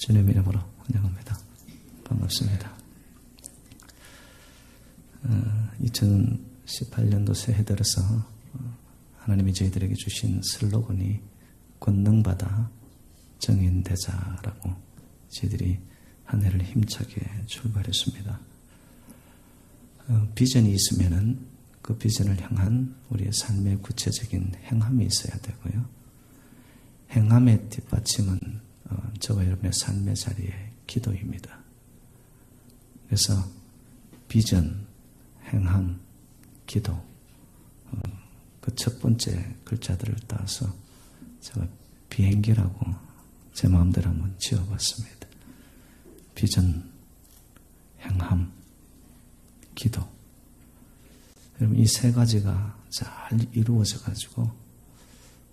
주님 이름으로 환영합니다. 반갑습니다. 2018년도 새해 들어서 하나님이 저희들에게 주신 슬로건이 권능받아 정인되자라고 저희들이 한 해를 힘차게 출발했습니다. 비전이 있으면은 그 비전을 향한 우리의 삶의 구체적인 행함이 있어야 되고요. 행함의 뒷받침은 저와 여러분의 삶의 자리의 기도입니다. 그래서 비전, 행함, 기도, 그 첫 번째 글자들을 따서 제가 비행기라고 제 마음대로 한번 지어봤습니다. 비전, 행함, 기도. 여러분 이 세 가지가 잘 이루어져 가지고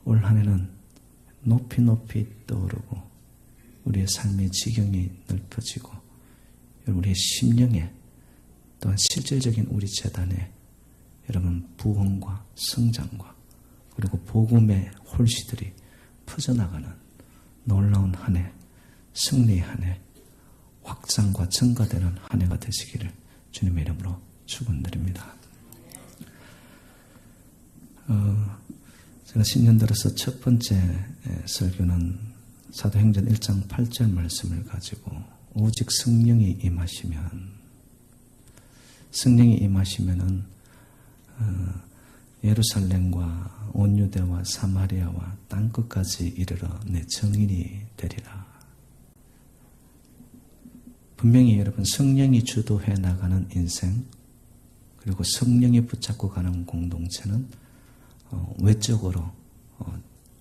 올 한 해는 높이 높이 떠오르고 우리의 삶의 지경이 넓어지고 우리의 심령에 또한 실질적인 우리 재단에 여러분 부흥과 성장과 그리고 복음의 홀씨들이 퍼져나가는 놀라운 한 해, 승리의 한 해, 확장과 증가되는 한 해가 되시기를 주님의 이름으로 축원드립니다. 제가 신년 들어서 첫 번째 설교는 사도행전 1장 8절 말씀을 가지고 오직 성령이 임하시면은 예루살렘과 온 유대와 사마리아와 땅끝까지 이르러 내 증인이 되리라. 분명히 여러분 성령이 주도해 나가는 인생 그리고 성령이 붙잡고 가는 공동체는 외적으로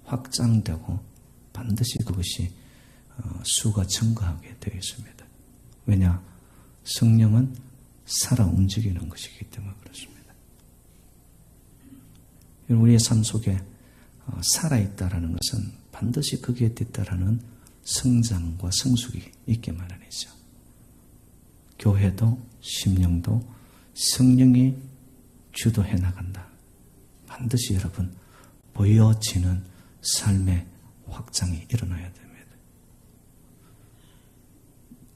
확장되고 반드시 그것이 수가 증가하게 되어 있습니다. 왜냐? 성령은 살아 움직이는 것이기 때문에 그렇습니다. 우리의 삶 속에 살아있다라는 것은 반드시 거기에 뒤따르는 성장과 성숙이 있게 마련이죠. 교회도 심령도 성령이 주도해 나간다. 반드시 여러분 보여지는 삶의 확장이 일어나야 됩니다.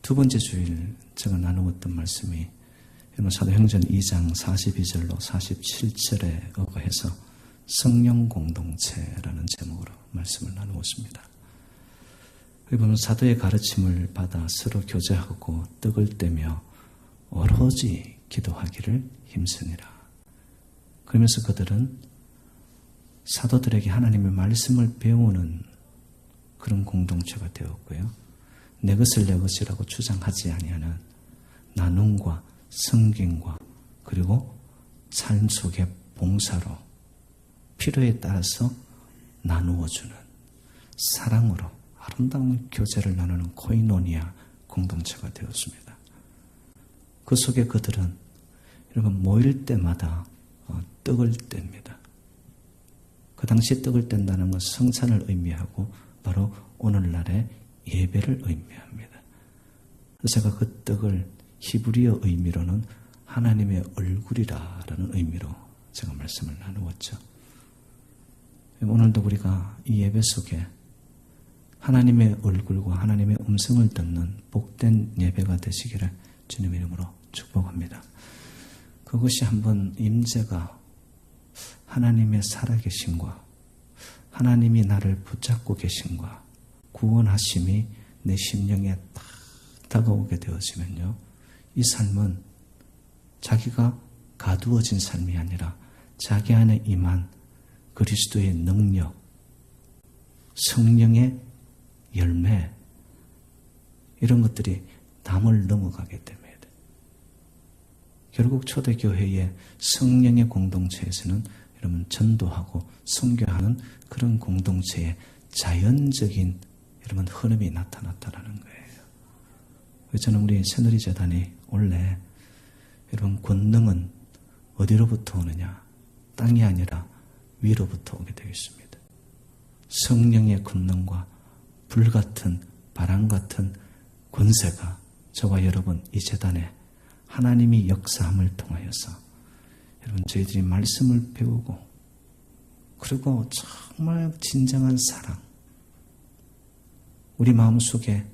두 번째 주일 제가 나누었던 말씀이 사도행전 2장 42절로 47절에 의거해서 성령 공동체라는 제목으로 말씀을 나누었습니다. 그리고 사도의 가르침을 받아 서로 교제하고 떡을 떼며 오로지 기도하기를 힘쓰니라. 그러면서 그들은 사도들에게 하나님의 말씀을 배우는 그런 공동체가 되었고요. 내 것을 내 것이라고 주장하지 아니하는 나눔과 성김과 그리고 삶 속의 봉사로 필요에 따라서 나누어주는 사랑으로 아름다운 교제를 나누는 코이노니아 공동체가 되었습니다. 그 속에 그들은 여러분 모일 때마다 떡을 뗍니다. 그 당시 떡을 뗀다는 것은 성찬을 의미하고 바로 오늘날의 예배를 의미합니다. 그래서 제가 그 떡을 히브리어 의미로는 하나님의 얼굴이라는 의미로 제가 말씀을 나누었죠. 오늘도 우리가 이 예배 속에 하나님의 얼굴과 하나님의 음성을 듣는 복된 예배가 되시기를 주님의 이름으로 축복합니다. 그것이 한번 임재가 하나님의 살아계심과 하나님이 나를 붙잡고 계심과 구원하심이 내 심령에 딱 다가오게 되어지면요. 이 삶은 자기가 가두어진 삶이 아니라 자기 안에 임한 그리스도의 능력, 성령의 열매 이런 것들이 담을 넘어가게 됩니다. 결국 초대교회의 성령의 공동체에서는 여러분 전도하고 선교하는 그런 공동체의 자연적인 여러분 흐름이 나타났다는 거예요. 저는 우리 새누리 재단이 원래 여러분 권능은 어디로부터 오느냐? 땅이 아니라 위로부터 오게 되겠습니다. 성령의 권능과 불같은 바람같은 권세가 저와 여러분 이 재단에 하나님이 역사함을 통하여서 여러분 저희들이 말씀을 배우고 그리고 정말 진정한 사랑 우리 마음속에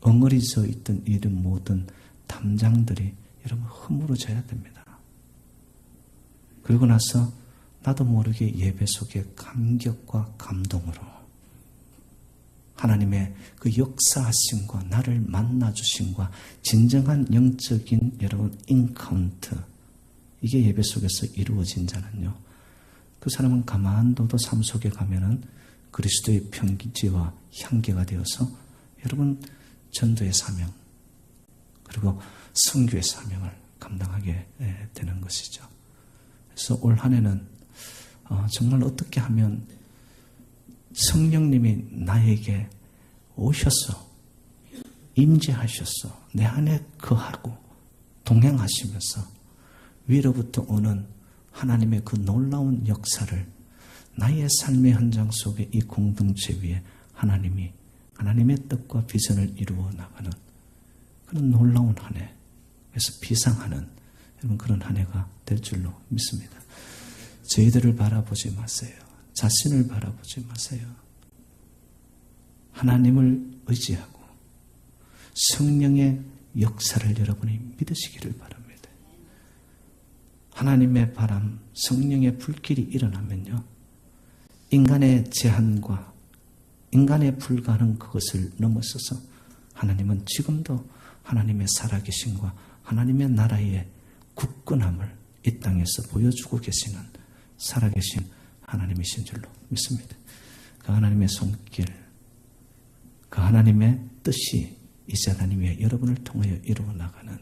엉어리져 있던 이런 모든 담장들이 여러분 허물어져야 됩니다. 그리고 나서 나도 모르게 예배 속에 감격과 감동으로 하나님의 그 역사하심과 나를 만나주심과 진정한 영적인 여러분 인카운트, 이게 예배 속에서 이루어진 자는요, 그 사람은 가만둬도 삶 속에 가면은 그리스도의 편지와 향기가 되어서 여러분 전도의 사명 그리고 선교의 사명을 감당하게 되는 것이죠. 그래서 올 한 해는 정말 어떻게 하면 성령님이 나에게 오셔서 임재하셔서 내 안에 거하고 동행하시면서 위로부터 오는 하나님의 그 놀라운 역사를 나의 삶의 현장 속에 이 공동체 위에 하나님의 뜻과 비전을 이루어 나가는 그런 놀라운 한 해, 그래서 비상하는 여러분 그런 한 해가 될 줄로 믿습니다. 저희들을 바라보지 마세요. 자신을 바라보지 마세요. 하나님을 의지하고 성령의 역사를 여러분이 믿으시기를 바랍니다. 하나님의 바람, 성령의 불길이 일어나면요, 인간의 제한과 인간의 불가능 그것을 넘어서서 하나님은 지금도 하나님의 살아계심과 하나님의 나라의 굳건함을 이 땅에서 보여주고 계시는 살아계신 하나님이신 줄로 믿습니다. 그 하나님의 손길, 그 하나님의 뜻이 이 재단 위에 여러분을 통하여 이루어 나가는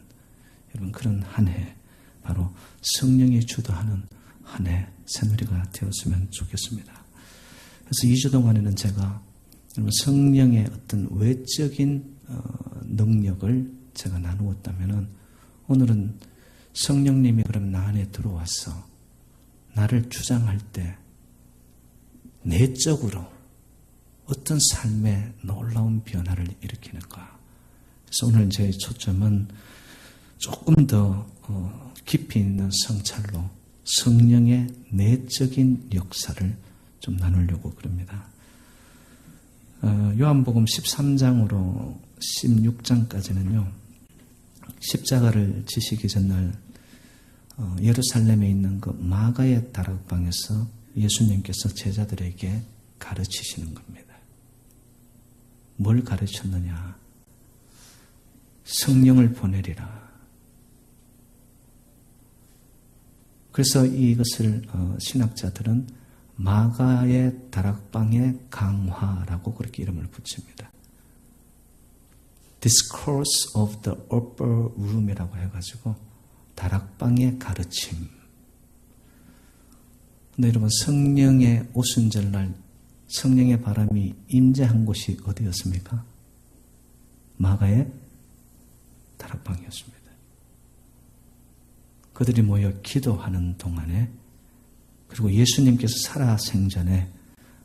여러분 그런 한 해, 바로 성령이 주도하는 한 해 새누리가 되었으면 좋겠습니다. 그래서 2주 동안에는 제가 성령의 어떤 외적인 능력을 제가 나누었다면은, 오늘은 성령님이 그럼 나 안에 들어와서 나를 주장할 때 내적으로 어떤 삶의 놀라운 변화를 일으키는가. 그래서 오늘 제 초점은 조금 더 깊이 있는 성찰로 성령의 내적인 역사를 좀 나누려고 그럽니다. 요한복음 13장으로 16장까지는요, 십자가를 지시기 전날 예루살렘에 있는 그 마가의 다락방에서 예수님께서 제자들에게 가르치시는 겁니다. 뭘 가르쳤느냐? 성령을 보내리라. 그래서 이것을 신학자들은 마가의 다락방의 강화라고 그렇게 이름을 붙입니다. Discourse of the Upper Room이라고 해가지고 다락방의 가르침. 근데 여러분, 성령의 오순절날 성령의 바람이 임재한 곳이 어디였습니까? 마가의 다락방이었습니다. 그들이 모여 기도하는 동안에, 그리고 예수님께서 살아생전에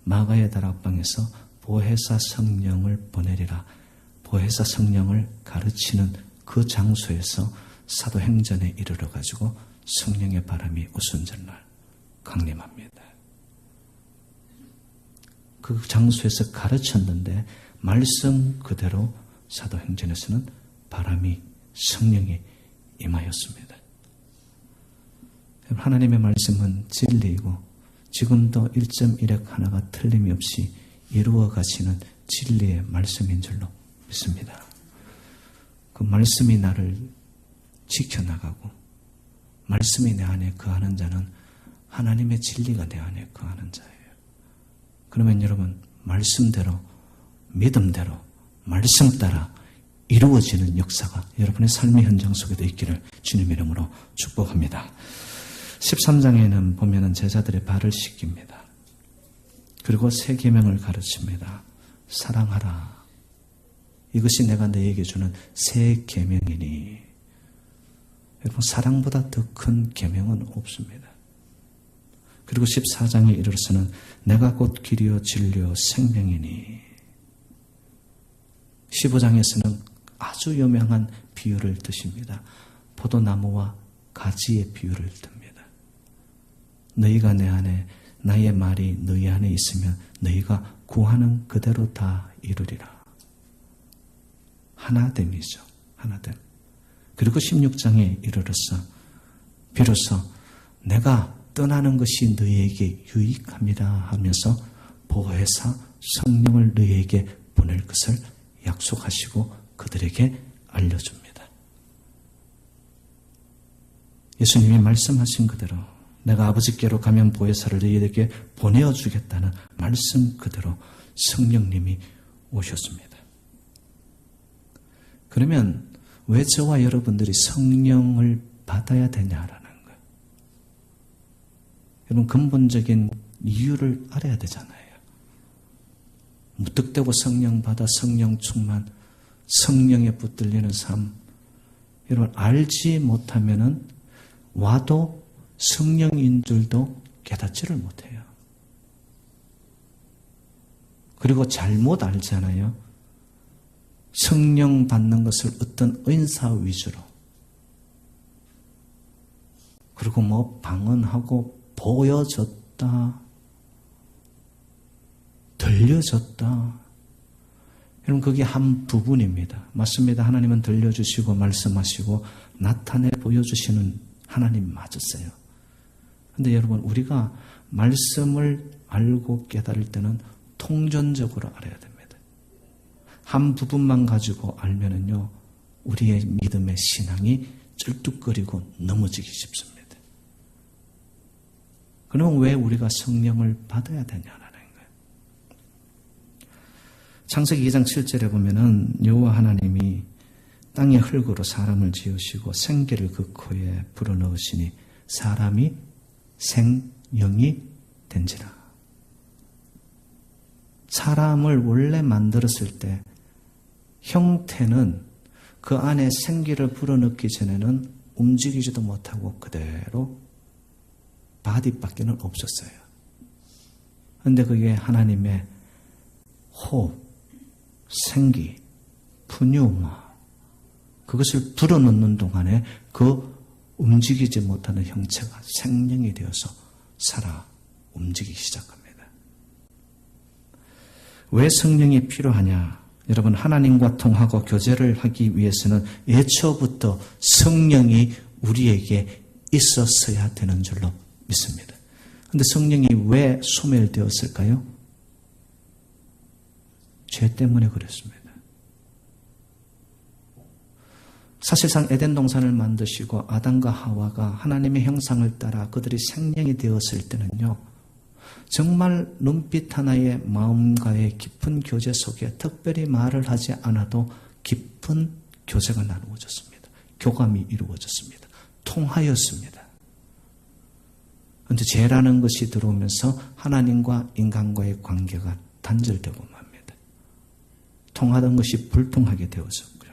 마가의 다락방에서 보혜사 성령을 보내리라, 보혜사 성령을 가르치는 그 장소에서 사도행전에 이르러 가지고 성령의 바람이 오순절날 강림합니다. 그 장소에서 가르쳤는데 말씀 그대로 사도행전에서는 바람이, 성령이 임하였습니다. 하나님의 말씀은 진리이고 지금도 1.1획 하나가 틀림이 없이 이루어 가시는 진리의 말씀인 줄로 믿습니다. 그 말씀이 나를 지켜나가고 말씀이 내 안에 거하는 자는 하나님의 진리가 내 안에 거하는 자예요. 그러면 여러분, 말씀대로, 믿음대로, 말씀 따라 이루어지는 역사가 여러분의 삶의 현장 속에도 있기를 주님 이름으로 축복합니다. 13장에는 보면은 제자들의 발을 씻깁니다. 그리고 새 계명을 가르칩니다. 사랑하라. 이것이 내가 너에게 주는 새 계명이니. 여러분, 사랑보다 더 큰 계명은 없습니다. 그리고 14장에 이르러서는 내가 곧 길이요 진리요 생명이니. 15장에서는 아주 유명한 비유를 드십니다. 포도나무와 가지의 비유를 듭니다. 너희가 내 안에, 나의 말이 너희 안에 있으면 너희가 구하는 그대로 다 이루리라. 하나됨이죠. 하나됨. 그리고 16장에 이르러서 비로소 내가 떠나는 것이 너희에게 유익합니다 하면서 보혜사 성령을 너희에게 보낼 것을 약속하시고 그들에게 알려줍니다. 예수님이 말씀하신 그대로 내가 아버지께로 가면 보혜사를 너희에게 보내어 주겠다는 말씀 그대로 성령님이 오셨습니다. 그러면 왜 저와 여러분들이 성령을 받아야 되냐라는 거예요. 여러분 근본적인 이유를 알아야 되잖아요. 무턱대고 성령 받아 성령 충만, 성령에 붙들리는 삶. 여러분 알지 못하면은 와도 성령인 줄도 깨닫지를 못해요. 그리고 잘못 알잖아요. 성령 받는 것을 어떤 은사 위주로. 그리고 뭐 방언하고 보여졌다. 들려졌다. 여러분 그게 한 부분입니다. 맞습니다. 하나님은 들려주시고 말씀하시고 나타내 보여주시는 하나님 맞았어요. 근데 여러분 우리가 말씀을 알고 깨달을 때는 통전적으로 알아야 됩니다. 한 부분만 가지고 알면은요 우리의 믿음의 신앙이 쩔뚝거리고 넘어지기 쉽습니다. 그러면 왜 우리가 성령을 받아야 되냐라는 거예요. 창세기 2장 7절에 보면은 여호와 하나님이 땅의 흙으로 사람을 지으시고 생기를 그 코에 불어넣으시니 사람이 생명이 된지라. 사람을 원래 만들었을 때 형태는 그 안에 생기를 불어넣기 전에는 움직이지도 못하고 그대로 바디밖에는 없었어요. 그런데 그게 하나님의 호흡, 생기, 푸뉴마 그것을 불어넣는 동안에 그 움직이지 못하는 형체가 생명이 되어서 살아 움직이기 시작합니다. 왜 성령이 필요하냐? 여러분 하나님과 통하고 교제를 하기 위해서는 애초부터 성령이 우리에게 있었어야 되는 줄로 믿습니다. 그런데 성령이 왜 소멸되었을까요? 죄 때문에 그랬습니다. 사실상 에덴 동산을 만드시고 아담과 하와가 하나님의 형상을 따라 그들이 생명이 되었을 때는요. 정말 눈빛 하나의 마음과의 깊은 교제 속에 특별히 말을 하지 않아도 깊은 교제가 나누어졌습니다. 교감이 이루어졌습니다. 통하였습니다. 그런데 죄라는 것이 들어오면서 하나님과 인간과의 관계가 단절되고 맙니다. 통하던 것이 불통하게 되어졌고요.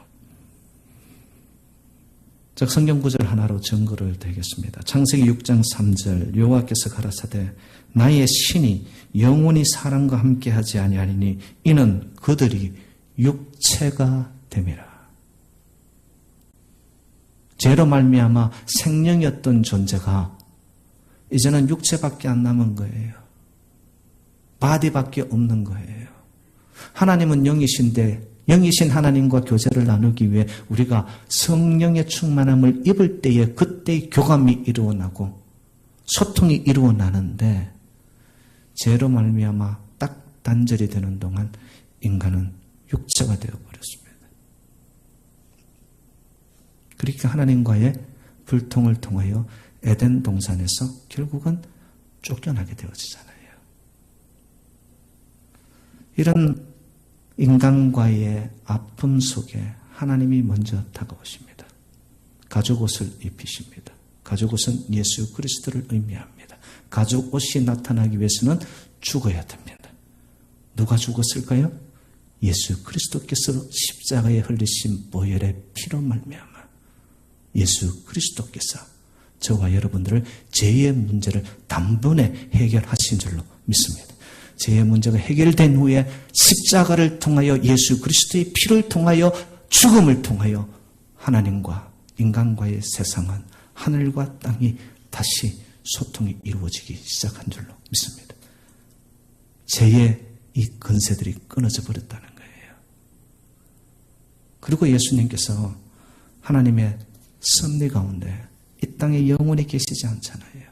즉 성경 구절 하나로 증거를 드리겠습니다. 창세기 6장 3절 여호와께서 가라사대 나의 신이 영원히 사람과 함께하지 아니하리니 이는 그들이 육체가 됨이라. 죄로 말미암아 생명이었던 존재가 이제는 육체밖에 안 남은 거예요. 바디밖에 없는 거예요. 하나님은 영이신데 영이신 하나님과 교제를 나누기 위해 우리가 성령의 충만함을 입을 때에 그때의 교감이 이루어나고 소통이 이루어나는데 죄로 말미암아 딱 단절이 되는 동안 인간은 육체가 되어버렸습니다. 그러니까 하나님과의 불통을 통하여 에덴 동산에서 결국은 쫓겨나게 되어지잖아요. 이런 인간과의 아픔 속에 하나님이 먼저 다가오십니다. 가죽옷을 입히십니다. 가죽옷은 예수 그리스도를 의미합니다. 가죽옷이 나타나기 위해서는 죽어야 됩니다. 누가 죽었을까요? 예수 그리스도께서 십자가에 흘리신 보혈의 피로 말미암아 예수 그리스도께서 저와 여러분들을 죄의 문제를 단번에 해결하신 줄로 믿습니다. 죄의 문제가 해결된 후에 십자가를 통하여 예수 그리스도의 피를 통하여 죽음을 통하여 하나님과 인간과의 세상은 하늘과 땅이 다시 소통이 이루어지기 시작한 줄로 믿습니다. 죄의 이 근세들이 끊어져 버렸다는 거예요. 그리고 예수님께서 하나님의 섭리 가운데 이 땅에 영원히 계시지 않잖아요.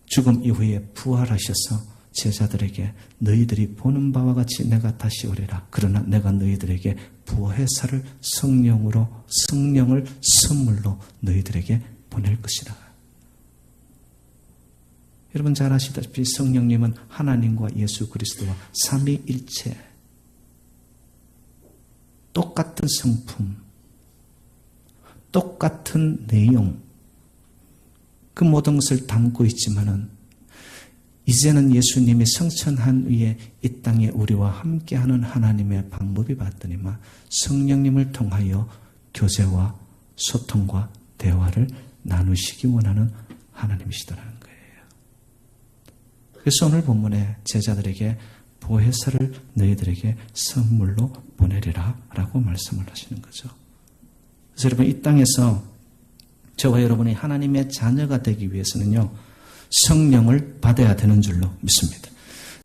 죽음 이후에 부활하셔서 제자들에게 너희들이 보는 바와 같이 내가 다시 오리라. 그러나 내가 너희들에게 보혜사를 성령을 선물로 너희들에게 보낼 것이라. 여러분 잘 아시다시피 성령님은 하나님과 예수 그리스도와 삼위일체, 똑같은 성품, 똑같은 내용, 그 모든 것을 담고 있지만은 이제는 예수님이 성천한 위에 이 땅에 우리와 함께하는 하나님의 방법이 봤더니만 성령님을 통하여 교제와 소통과 대화를 나누시기 원하는 하나님이시더라는 거예요. 그래서 오늘 본문에 제자들에게 보혜사를 너희들에게 선물로 보내리라 라고 말씀을 하시는 거죠. 그래서 여러분 이 땅에서 저와 여러분이 하나님의 자녀가 되기 위해서는요, 성령을 받아야 되는 줄로 믿습니다.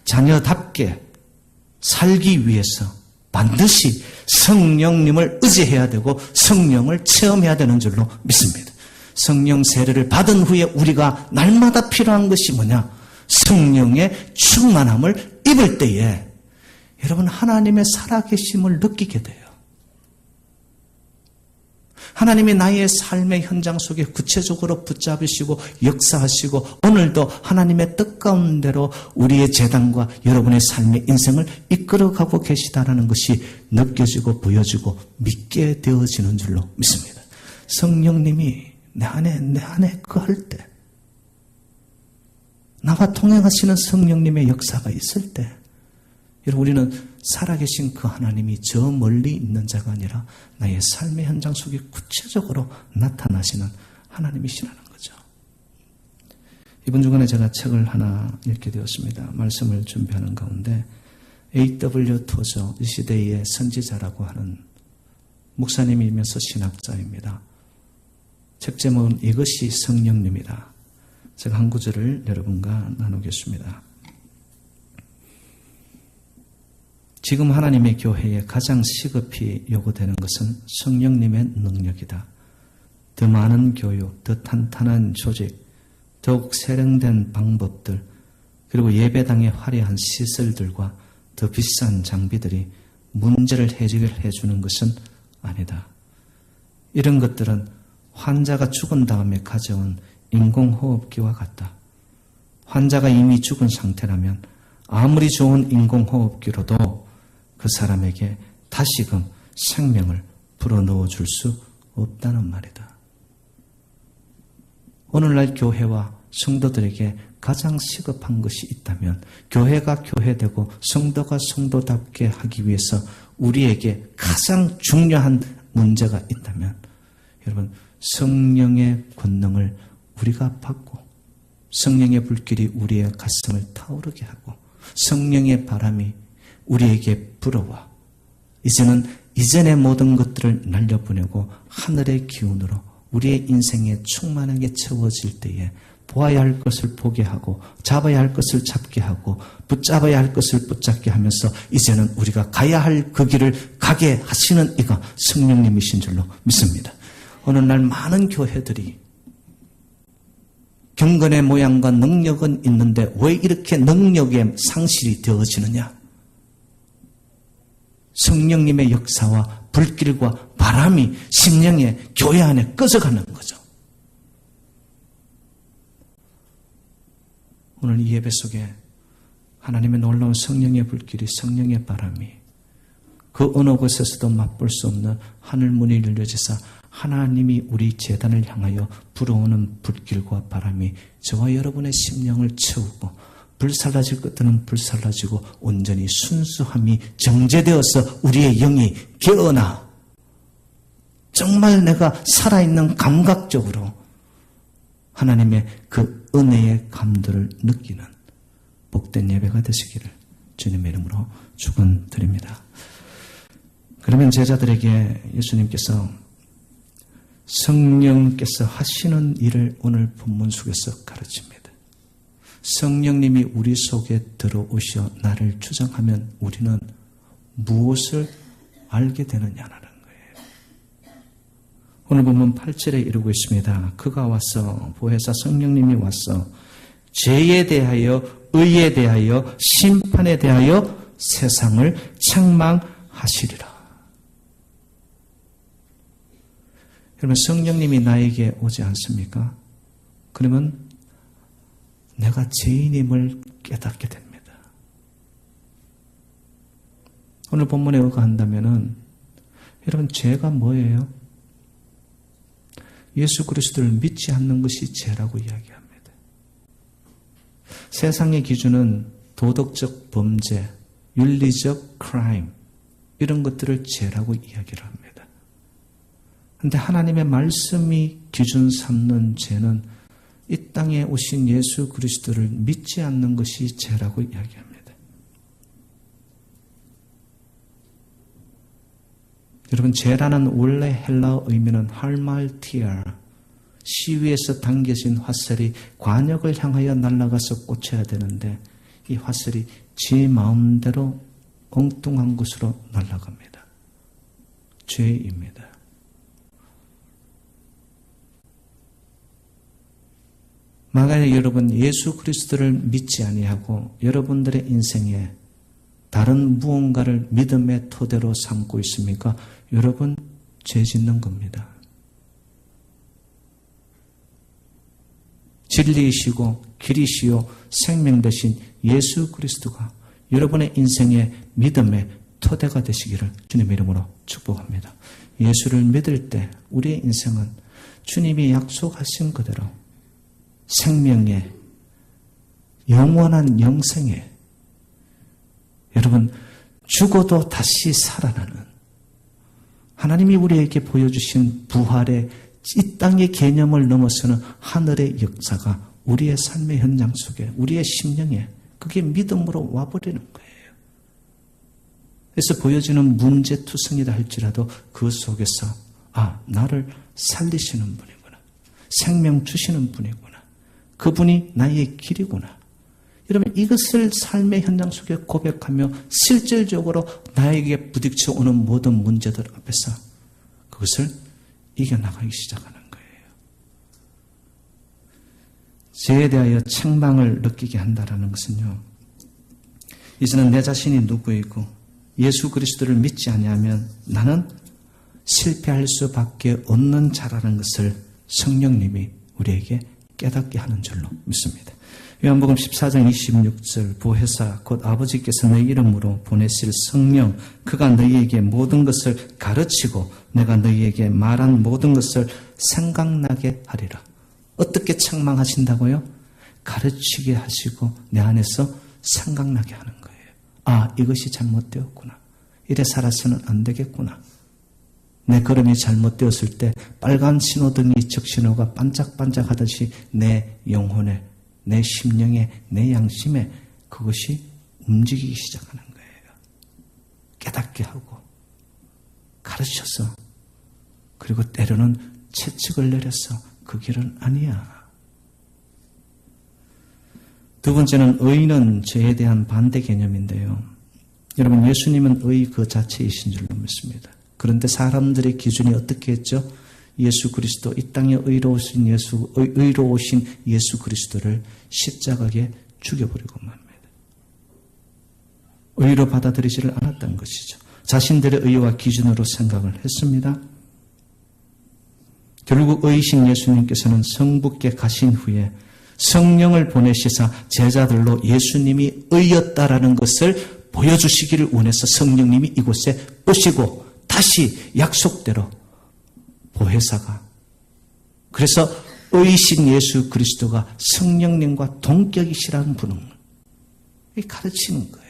자녀답게 살기 위해서 반드시 성령님을 의지해야 되고 성령을 체험해야 되는 줄로 믿습니다. 성령 세례를 받은 후에 우리가 날마다 필요한 것이 뭐냐? 성령의 충만함을 입을 때에 여러분 하나님의 살아계심을 느끼게 돼요. 하나님이 나의 삶의 현장 속에 구체적으로 붙잡으시고 역사하시고 오늘도 하나님의 뜻 가운데로 우리의 재단과 여러분의 삶의 인생을 이끌어가고 계시다라는 것이 느껴지고 보여지고 믿게 되어지는 줄로 믿습니다. 성령님이 내 안에 거할 때, 나와 통행하시는 성령님의 역사가 있을 때 여러분 우리는 살아계신 그 하나님이 저 멀리 있는 자가 아니라 나의 삶의 현장 속에 구체적으로 나타나시는 하나님이시라는 거죠. 이번 주간에 제가 책을 하나 읽게 되었습니다. 말씀을 준비하는 가운데 A.W. 토저, 이 시대의 선지자라고 하는 목사님이면서 신학자입니다. 책 제목은 이것이 성령님이다. 제가 한 구절을 여러분과 나누겠습니다. 지금 하나님의 교회에 가장 시급히 요구되는 것은 성령님의 능력이다. 더 많은 교육, 더 탄탄한 조직, 더욱 세련된 방법들, 그리고 예배당의 화려한 시설들과 더 비싼 장비들이 문제를 해결해 주는 것은 아니다. 이런 것들은 환자가 죽은 다음에 가져온 인공호흡기와 같다. 환자가 이미 죽은 상태라면 아무리 좋은 인공호흡기로도 그 사람에게 다시금 생명을 불어넣어 줄 수 없다는 말이다. 오늘날 교회와 성도들에게 가장 시급한 것이 있다면 교회가 교회되고 성도가 성도답게 하기 위해서 우리에게 가장 중요한 문제가 있다면 여러분 성령의 권능을 우리가 받고 성령의 불길이 우리의 가슴을 타오르게 하고 성령의 바람이 우리에게 불어와 이제는 이전의 모든 것들을 날려보내고 하늘의 기운으로 우리의 인생에 충만하게 채워질 때에 보아야 할 것을 보게 하고 잡아야 할 것을 잡게 하고 붙잡아야 할 것을 붙잡게 하면서 이제는 우리가 가야 할 그 길을 가게 하시는 이가 성령님이신 줄로 믿습니다. 오늘날 많은 교회들이 경건의 모양과 능력은 있는데 왜 이렇게 능력의 상실이 되어지느냐? 성령님의 역사와 불길과 바람이 심령의 교회 안에 꺼져가는 거죠. 오늘 이 예배 속에 하나님의 놀라운 성령의 불길이 성령의 바람이 그 어느 곳에서도 맛볼 수 없는 하늘문이 열려지사 하나님이 우리 제단을 향하여 불어오는 불길과 바람이 저와 여러분의 심령을 채우고 불살라질 것들은 불살라지고 온전히 순수함이 정제되어서 우리의 영이 깨어나 정말 내가 살아있는 감각적으로 하나님의 그 은혜의 감도를 느끼는 복된 예배가 되시기를 주님의 이름으로 축원드립니다. 그러면 제자들에게 예수님께서 성령께서 하시는 일을 오늘 본문 속에서 가르칩니다. 성령님이 우리 속에 들어오셔 나를 주장하면 우리는 무엇을 알게 되느냐라는 거예요. 오늘 보면 8절에 이르고 있습니다. 그가 와서, 보혜사 성령님이 와서 죄에 대하여, 의에 대하여, 심판에 대하여 세상을 책망하시리라. 그러면 성령님이 나에게 오지 않습니까? 그러면 내가 죄인임을 깨닫게 됩니다. 오늘 본문에 의거한다면은 여러분 죄가 뭐예요? 예수 그리스도를 믿지 않는 것이 죄라고 이야기합니다. 세상의 기준은 도덕적 범죄, 윤리적 크라임 이런 것들을 죄라고 이야기를 합니다. 그런데 하나님의 말씀이 기준 삼는 죄는 이 땅에 오신 예수 그리스도를 믿지 않는 것이 죄라고 이야기합니다. 여러분, 죄라는 원래 헬라어 의미는 할말티아, 시위에서 당겨진 화살이 관역을 향하여 날아가서 꽂혀야 되는데 이 화살이 제 마음대로 엉뚱한 곳으로 날아갑니다. 죄입니다. 만약에 여러분 예수 그리스도를 믿지 아니하고 여러분들의 인생에 다른 무언가를 믿음의 토대로 삼고 있습니까? 여러분 죄 짓는 겁니다. 진리이시고 길이시요 생명 되신 예수 그리스도가 여러분의 인생의 믿음의 토대가 되시기를 주님의 이름으로 축복합니다. 예수를 믿을 때 우리의 인생은 주님이 약속하신 그대로 생명의 영원한 영생에 여러분 죽어도 다시 살아나는 하나님이 우리에게 보여주신 부활의 이 땅의 개념을 넘어서는 하늘의 역사가 우리의 삶의 현장 속에 우리의 심령에 그게 믿음으로 와버리는 거예요. 그래서 보여지는 문제투성이다 할지라도 그 속에서 나를 살리시는 분이구나. 생명 주시는 분이구나. 그분이 나의 길이구나. 여러분 이것을 삶의 현장 속에 고백하며 실질적으로 나에게 부딪혀 오는 모든 문제들 앞에서 그것을 이겨나가기 시작하는 거예요. 죄에 대하여 책망을 느끼게 한다는 것은요. 이제는 내 자신이 누구이고 예수 그리스도를 믿지 아니하면 나는 실패할 수밖에 없는 자라는 것을 성령님이 우리에게 깨닫게 하는 줄로 믿습니다. 요한복음 14장 26절 보혜사 곧 아버지께서 내 이름으로 보내실 성령 그가 너희에게 모든 것을 가르치고 내가 너희에게 말한 모든 것을 생각나게 하리라. 어떻게 책망하신다고요? 가르치게 하시고 내 안에서 생각나게 하는 거예요. 이것이 잘못되었구나. 이래 살아서는 안 되겠구나. 내 걸음이 잘못되었을 때 빨간 신호등이 적신호가 반짝반짝하듯이 내 영혼에 내 심령에 내 양심에 그것이 움직이기 시작하는 거예요. 깨닫게 하고 가르쳐서 그리고 때로는 채찍을 내려서 그 길은 아니야. 두 번째는 의는 죄에 대한 반대 개념인데요. 여러분 예수님은 의 그 자체이신 줄로 믿습니다. 그런데 사람들의 기준이 어떻게 했죠? 예수 그리스도 이 땅에 의로우신 예수 그리스도를 십자가에 죽여버리고 맙니다. 의로 받아들이지를 않았던 것이죠. 자신들의 의와 기준으로 생각을 했습니다. 결국 의이신 예수님께서는 성부께 가신 후에 성령을 보내시사 제자들로 예수님이 의였다라는 것을 보여주시기를 원해서 성령님이 이곳에 오시고 다시 약속대로 보혜사가 그래서 의이신 예수 그리스도가 성령님과 동격이시라는 분을 가르치는 거예요.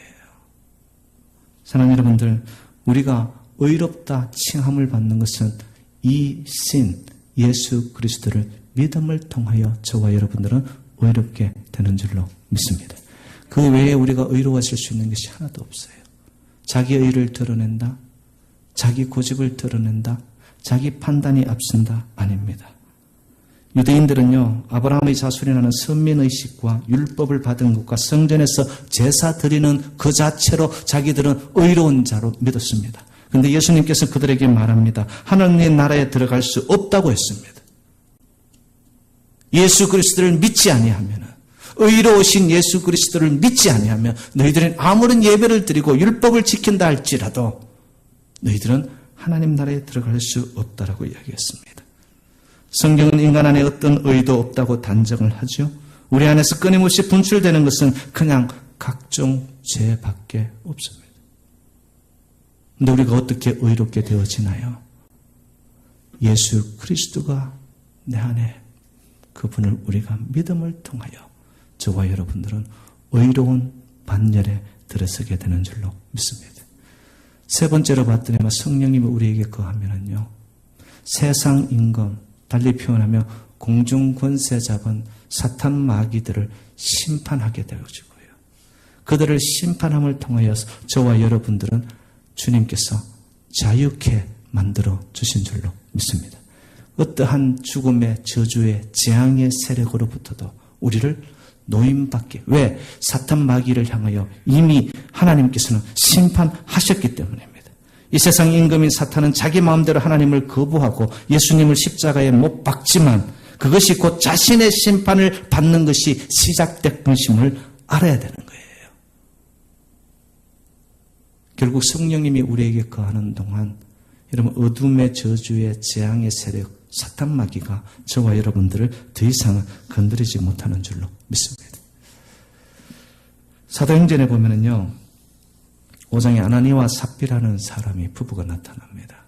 사랑하는 여러분들, 우리가 의롭다 칭함을 받는 것은 이 신 예수 그리스도를 믿음을 통하여 저와 여러분들은 의롭게 되는 줄로 믿습니다. 그 외에 우리가 의로워질 수 있는 것이 하나도 없어요. 자기 의를 드러낸다, 자기 고집을 드러낸다, 자기 판단이 앞선다 아닙니다. 유대인들은요, 아브라함의 자손이라는 선민의식과 율법을 받은 것과 성전에서 제사 드리는 그 자체로 자기들은 의로운 자로 믿었습니다. 그런데 예수님께서 그들에게 말합니다. 하나님의 나라에 들어갈 수 없다고 했습니다. 예수 그리스도를 믿지 아니하면, 의로우신 예수 그리스도를 믿지 아니하면 너희들은 아무런 예배를 드리고 율법을 지킨다 할지라도 너희들은 하나님 나라에 들어갈 수 없다라고 이야기했습니다. 성경은 인간 안에 어떤 의도 없다고 단정을 하죠. 우리 안에서 끊임없이 분출되는 것은 그냥 각종 죄밖에 없습니다. 그런데 우리가 어떻게 의롭게 되어지나요? 예수 그리스도가 내 안에 그분을 우리가 믿음을 통하여 저와 여러분들은 의로운 반열에 들어서게 되는 줄로 믿습니다. 세 번째로 봤더니 성령님이 우리에게 거하면은요, 세상 임금, 달리 표현하며 공중 권세 잡은 사탄 마귀들을 심판하게 되어지고요. 그들을 심판함을 통하여 저와 여러분들은 주님께서 자유케 만들어 주신 줄로 믿습니다. 어떠한 죽음의 저주의 재앙의 세력으로부터도 우리를 노임받게. 왜? 사탄 마귀를 향하여 이미 하나님께서는 심판하셨기 때문입니다. 이 세상 임금인 사탄은 자기 마음대로 하나님을 거부하고 예수님을 십자가에 못 박지만 그것이 곧 자신의 심판을 받는 것이 시작된 것임을 알아야 되는 거예요. 결국 성령님이 우리에게 거하는 동안 여러분 어둠의 저주의 재앙의 세력 사탄 마귀가 저와 여러분들을 더 이상은 건드리지 못하는 줄로 믿습니다. 사도행전에 보면은요, 5장에 아나니와 삽비라는 사람이 부부가 나타납니다.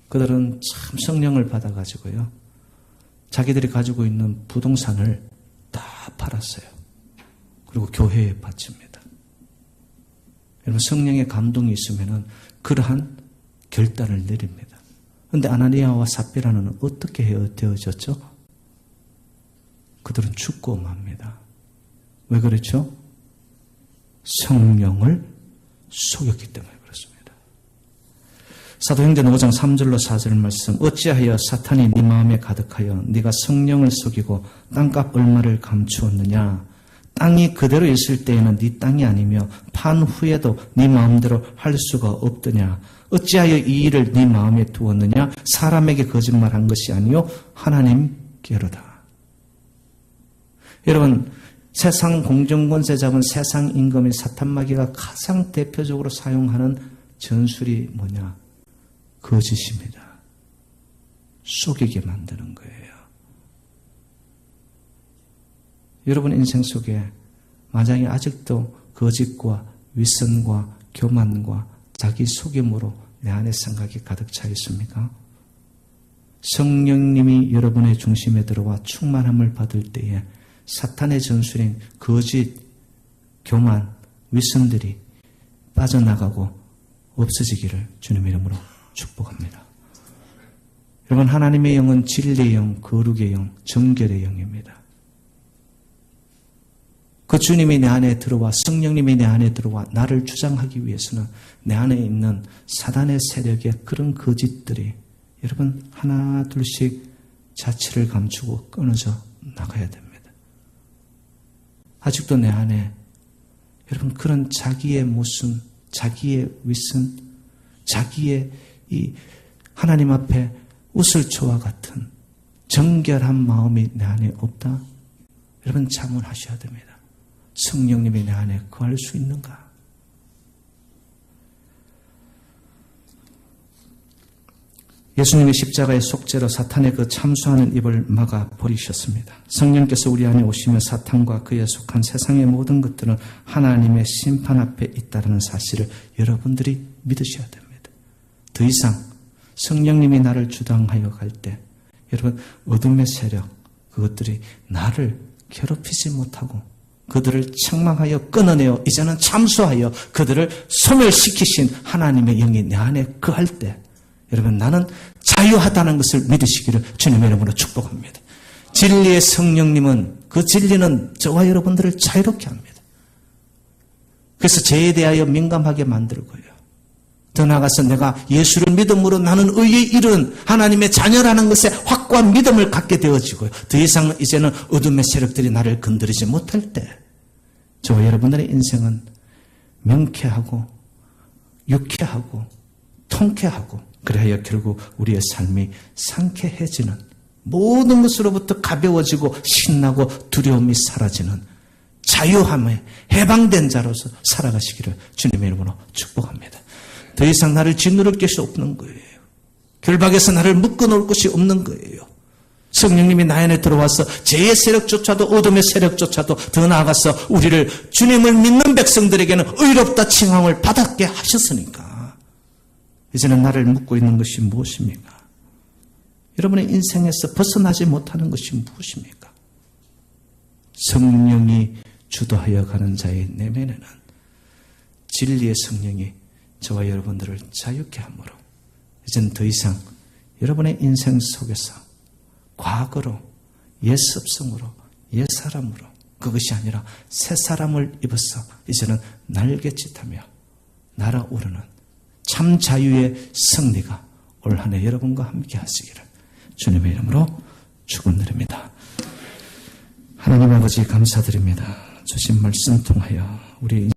그들은 참 성령을 받아가지고요, 자기들이 가지고 있는 부동산을 다 팔았어요. 그리고 교회에 바칩니다. 여러분 성령의 감동이 있으면은 그러한 결단을 내립니다. 그런데 아나니아와 삽비라는 어떻게 되어졌죠? 그들은 죽고 맙니다. 왜 그렇죠? 성령을 속였기 때문에 그렇습니다. 사도행전 5장 3절로 4절 말씀. 어찌하여 사탄이 네 마음에 가득하여 네가 성령을 속이고 땅값 얼마를 감추었느냐. 땅이 그대로 있을 때에는 네 땅이 아니며 판 후에도 네 마음대로 할 수가 없더냐. 어찌하여 이 일을 네 마음에 두었느냐. 사람에게 거짓말한 것이 아니요 하나님께로다. 여러분 세상 공정권세 잡은 세상 임금인 사탄마귀가 가장 대표적으로 사용하는 전술이 뭐냐? 거짓입니다. 속이게 만드는 거예요. 여러분 인생 속에 만약에 아직도 거짓과 윗선과 교만과 자기 속임으로 내 안에 생각이 가득 차 있습니까? 성령님이 여러분의 중심에 들어와 충만함을 받을 때에 사탄의 전술인 거짓, 교만, 윗선들이 빠져나가고 없어지기를 주님의 이름으로 축복합니다. 여러분 하나님의 영은 진리의 영, 거룩의 영, 정결의 영입니다. 그 주님이 내 안에 들어와 성령님이 내 안에 들어와 나를 주장하기 위해서는 내 안에 있는 사단의 세력의 그런 거짓들이 여러분 하나 둘씩 자취를 감추고 끊어져 나가야 됩니다. 아직도 내 안에 여러분 그런 자기의 모순, 자기의 윗선, 자기의 이 하나님 앞에 우슬초와 같은 정결한 마음이 내 안에 없다? 여러분 자문하셔야 됩니다. 성령님이 내 안에 거할 수 있는가? 예수님이 십자가의 속죄로 사탄의 그 참수하는 입을 막아 버리셨습니다. 성령께서 우리 안에 오시며 사탄과 그에 속한 세상의 모든 것들은 하나님의 심판 앞에 있다는 사실을 여러분들이 믿으셔야 됩니다. 더 이상 성령님이 나를 주장하여 갈 때 여러분 어둠의 세력 그것들이 나를 괴롭히지 못하고 그들을 책망하여 끊어내어 이제는 참수하여 그들을 소멸시키신 하나님의 영이 내 안에 거할 때 여러분 나는 자유하다는 것을 믿으시기를 주님의 이름으로 축복합니다. 진리의 성령님은 그 진리는 저와 여러분들을 자유롭게 합니다. 그래서 죄에 대하여 민감하게 만들고요. 더 나아가서 내가 예수를 믿음으로 나는 의에 이른 하나님의 자녀라는 것에 확고한 믿음을 갖게 되어지고요. 더 이상 이제는 어둠의 세력들이 나를 건드리지 못할 때 저와 여러분들의 인생은 명쾌하고 유쾌하고 통쾌하고 그래야 결국 우리의 삶이 상쾌해지는 모든 것으로부터 가벼워지고 신나고 두려움이 사라지는 자유함에 해방된 자로서 살아가시기를 주님의 이름으로 축복합니다. 더 이상 나를 짓누를 것이 없는 거예요. 결박에서 나를 묶어놓을 것이 없는 거예요. 성령님이 나 안에 들어와서 죄의 세력조차도 어둠의 세력조차도 더 나아가서 우리를 주님을 믿는 백성들에게는 의롭다 칭함을 받았게 하셨으니까 이제는 나를 묶고 있는 것이 무엇입니까? 여러분의 인생에서 벗어나지 못하는 것이 무엇입니까? 성령이 주도하여 가는 자의 내면에는 진리의 성령이 저와 여러분들을 자유케 하므로 이제는 더 이상 여러분의 인생 속에서 과거로 옛 습성으로 옛 사람으로 그것이 아니라 새 사람을 입어서 이제는 날갯짓하며 날아오르는 참 자유의 승리가 올 한 해 여러분과 함께 하시기를 주님의 이름으로 축원드립니다. 하나님 아버지 감사드립니다. 주신 말씀 통하여 우리